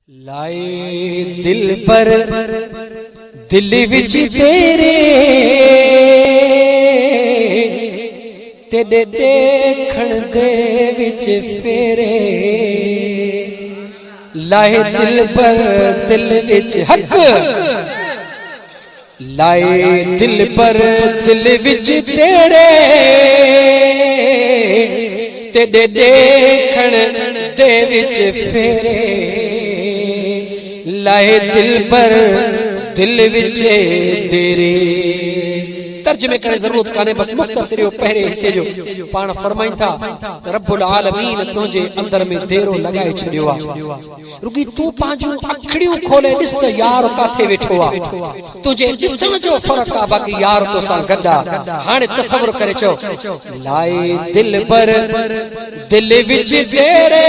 لائے دل پر دل وچ تیرے تیرے دیکھن دے وچ پھیرے لائے دل پر دل وچ حق لائے دل پر دل وچ تیرے تیرے دیکھن دے وچ پھیرے لائے دل پر دل وچے تیرے ترجمے کرنے ضرورت کانے بس مختصر ہو پہرے حصے جو پان فرمائیں تھا رب العالمین تجھے اندر میں دیرو لگائے چھڑیوا رگی تو پانجو اکھڑیوں کھولے دست یار کاتھے ویٹھوا تجھے جسم جو فرق آ باقی یار تو سا گدا ہانے تصور کرے چو لائے دل پر دل وچ تیرے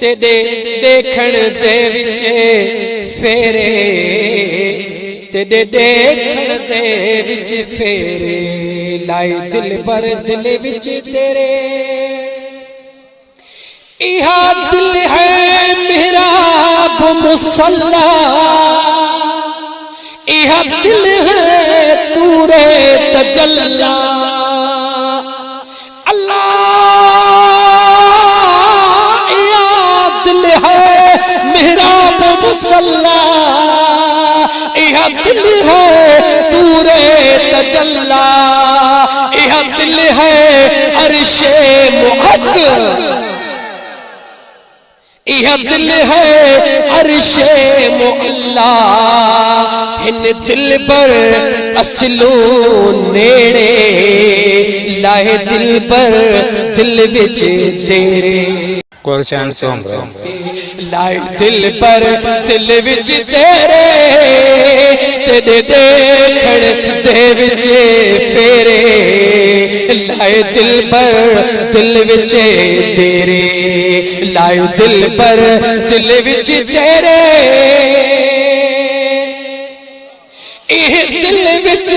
تیرے دیکھن دے وچ پھیرے تیرے دیکھن دے وچ پھیرے لائے دل پر دل وچ تیرے یہاں دل ہے محراب مصلی یہاں دل ہے طور تجلی مصلی یہ دل ہے طور تجلی یہ دل ہے عرش معق یہ دل ہے عرش معلا ہن دل پر اصلو نیڑے لائے دل پر دل وچ تیرے لائے دل پر دل وچ تیرے تیرے دیکھن دے وچ پھیرے لائے دل پر دل وچ تیرے لائے دل پر دل وچ تیرے اے دل وچ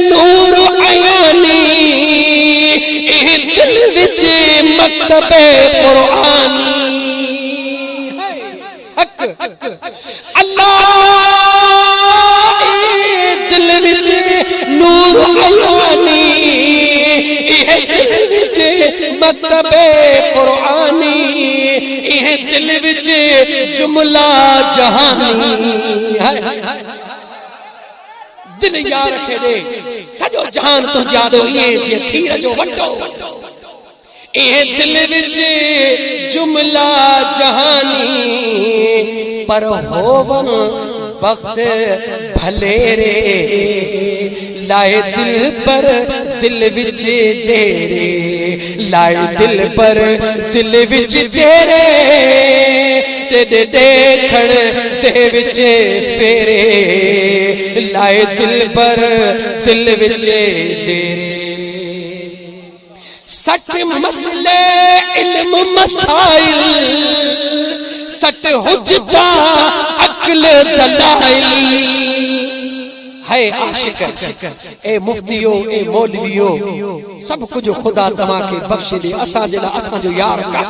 نور عیانی اے دل وچ مکتب قرآنی اللہ دل وچ نور عیانی یہ دل وچ مکتب قرآنی یہ دل وچ جملہ جہانی دل یاد رکھے دے سجو جہان تو جادو یہ جی کھیر جو وٹو یہ دل وچ جملہ جہانی پر ہوون وقت بھلیرے لائے دل پر دل وچ تیرے لائے دل پر دل وچ تیرے تیرے دیکھن دے وچ پھیرے لائے دل پر دل وچ تیرے سٹ مسئلے علم مسائل سٹ حجتہ عقل دلائل ہے عاشق اے مفتیو اے مولویو سب کچھ خدا تما کے بخش دے اساں جلا اساں جو یار کا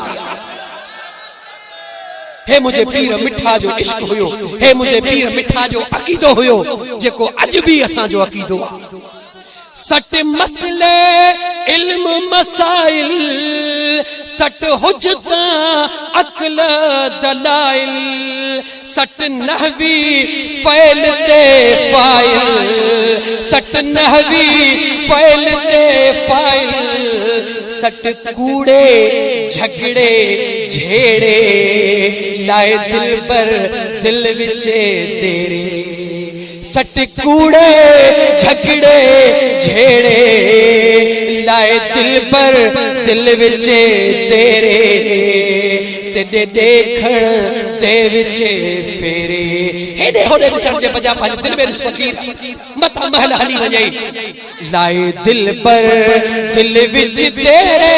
ہے مجھے پیر مٹھا جو عشق ہویو ہے مجھے پیر مٹھا جو عقیدو ہویو جے کو اج بھی اساں جو عقیدو سٹ مسئلے علم مسائل سٹ حجتہ عقل دلائل سٹ نحوی فعل تے فاعل سٹ نحوی فعل تے فاعل سٹ کوڑے جھگڑے جھیڑے لائے دل پر دل وچ تیرے سٹ کوڑے جھگڑے جھیڑے لائے دل پر دل وچ تیرے تیرے دیکھن دے وچ پھیرے ایڈے ہودے بسر جے بجا پاج دل میں فقیر متا محل حلی وجائی لائے دل پر دل وچ تیرے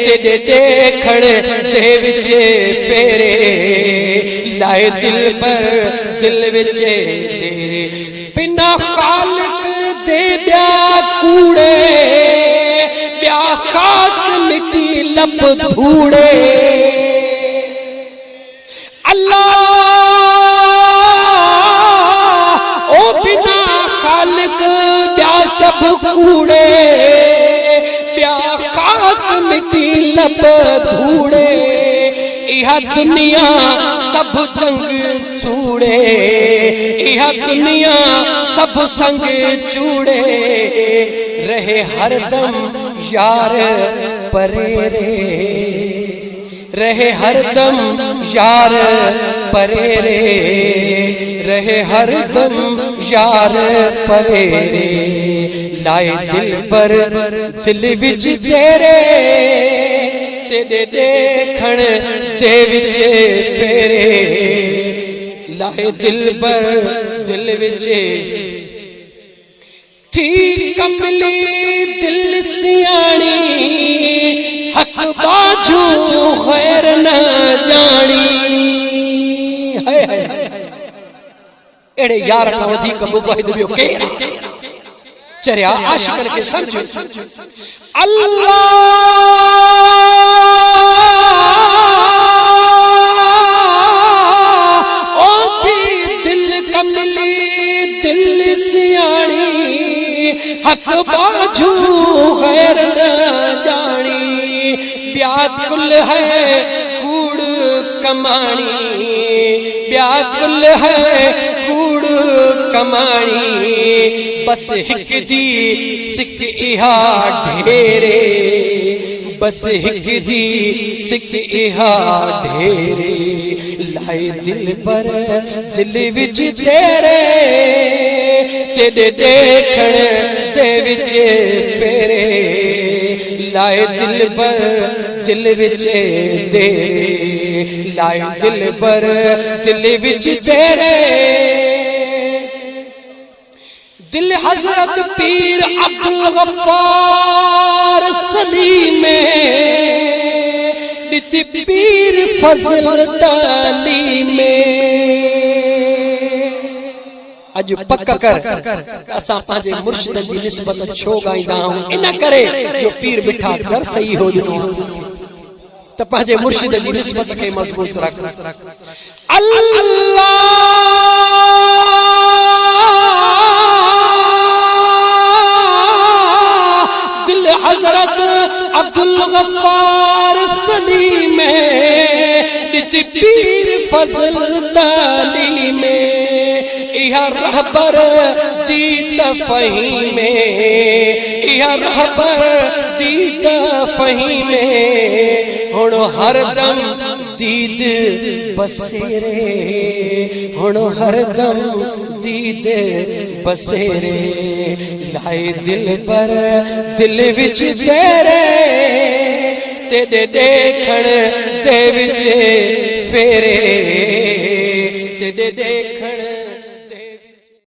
تیرے دیکھن دے وچ پھیرے لائے دل پر دل وچ تیرے بنا خالق دے بیا کوڑے بیا خاک مٹی لب دھوڑے کوڑے پیا خاک مٹی لب دھوڑے یہ دنیا سب جنگ چوڑے یہ دنیا سب سنگ چوڑے رہے ہر دم یار پرے رے رہے ہر دم یار پرے رے رہے ہر دم یار پرے رے لائے دل پر دل وچ تیرے تیرے دیکھن دے وچ پھیرے لائے دل پر دل وچ تھی کملی دل سیانی حق باجو خیر نہ جانی اڑے یار کا ودھیک مجاہد بیو کیڑا چریا عاشقن کے سمجھو اللہ او تھی دل کملی دل سیانی حق باجو غیر نہ جانی بیاکل ہے کوڑ کمانی بیاکل ہے کوڑ کمانی بس ہک دی سکھ اہا ڈھیرے بس ہک دی سکھ اہا ڈھیرے لائے دل پر دل وچ تیرے تیرے دیکھن دے وچ پھیرے لائے دل پر دل وچ تیرے لائے دل پر دل وچ تیرے دل حضرت پیر عبدالغفار سلیم دتی پیر فضل تعلیم اج پکا کر اساں پانجے مرشد جی نسبت چھو گائیندہ ہوں ان کرے جو پیر بٹھا در صحیح ہو جنوں تو پانجے مرشد جی نسبت کے مضبوط رکھ اللہ دل حضرت عبدالغفار سلیم دتی پیر فضل تعلیم یہ رہبر دیت فہیم یہ رہبر دیت فہیم ہنو ہر دم دید بسیرے ہنو ہر دم دید بسیرے لائے دل پر دل وچ تیرے تیرے دیکھن دے وچ پھیرے تیرے دیکھن